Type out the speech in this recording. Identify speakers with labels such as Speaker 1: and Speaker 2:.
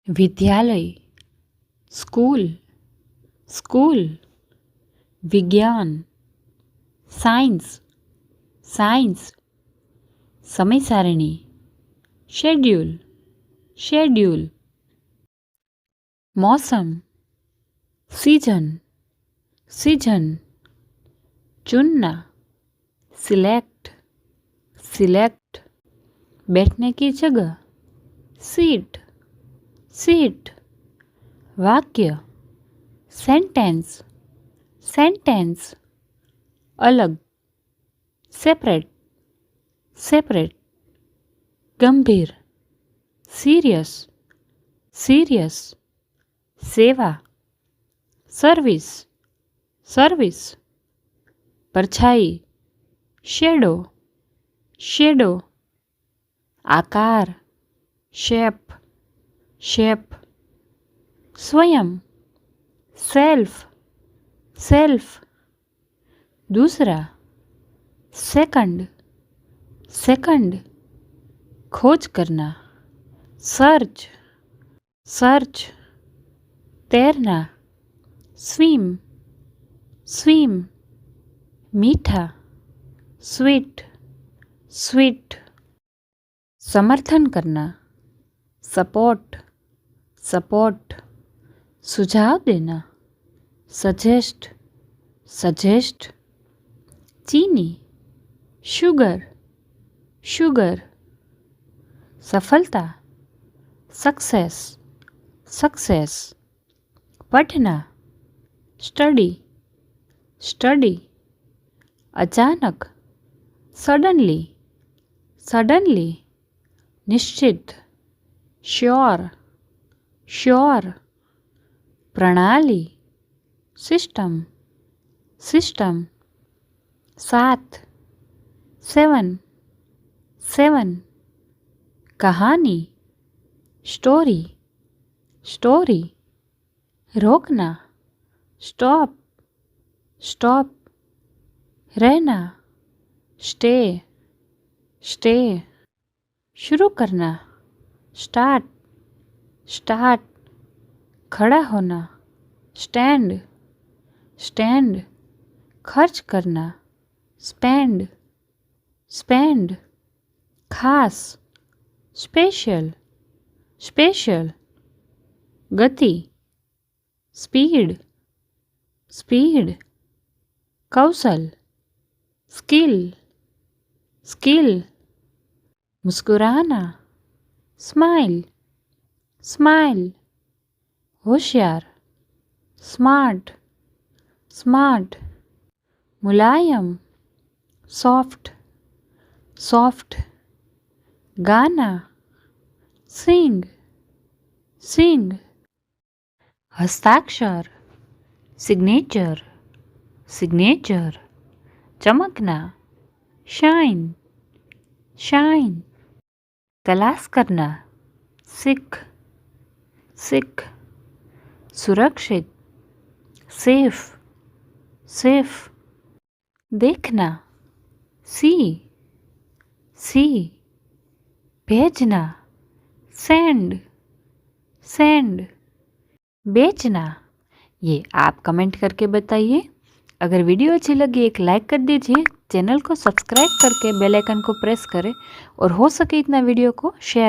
Speaker 1: विद्यालय, school, school, विज्ञान, science, science, समय सारणी, शेड्यूल, शेड्यूल, मौसम, सीजन, सीजन, चुनना, सिलेक्ट, सिलेक्ट, बैठने की जगह, सीट, सीट, वाक्य, सेंटेंस, सेंटेंस, अलग, सेपरेट, सेपरेट, गंभीर, सीरियस, सीरियस, सेवा, सर्विस, सर्विस, परछाई, शेडो, शेडो, आकार, शेप, शेप, स्वयं, सेल्फ, सेल्फ, दूसरा, सेकंड, सेकंड, खोज करना, सर्च, सर्च, तैरना, स्विम, स्विम, मीठा, स्वीट, स्वीट, समर्थन करना, सपोर्ट, सपोर्ट, सुझाव देना, सजेस्ट, सजेस्ट, चीनी, शुगर, शुगर, सफलता, सक्सेस, सक्सेस, पढ़ना, स्टडी, स्टडी, अचानक, सडनली, सडनली, निश्चित, श्योर, श्योर, प्रणाली, सिस्टम, सिस्टम, सात, सेवन, सेवन, कहानी, स्टोरी, स्टोरी, रोकना, स्टॉप, स्टॉप, रहना, स्टे, स्टे, शुरू करना, स्टार्ट, स्टार्ट, खड़ा होना, स्टैंड, स्टैंड, खर्च करना, स्पेंड, स्पेंड, खास, स्पेशल, स्पेशल, गति, स्पीड, स्पीड, कौशल, स्किल, स्किल, मुस्कुराना, स्माइल, स्माइल, होशियार, स्मार्ट, स्मार्ट, मुलायम, सॉफ्ट, सॉफ्ट, गाना, सिंग, सिंग, हस्ताक्षर, सिग्नेचर, सिग्नेचर, चमकना, शाइन, शाइन, तलाश करना, सिख, सिख, सुरक्षित, सेफ, सेफ, देखना, सी, सी, भेजना, सेंड, सेंड, बेचना। ये आप कमेंट करके बताइए। अगर वीडियो अच्छी लगी एक लाइक कर दीजिए, चैनल को सब्सक्राइब करके बेल आइकन को प्रेस करें और हो सके इतना वीडियो को शेयर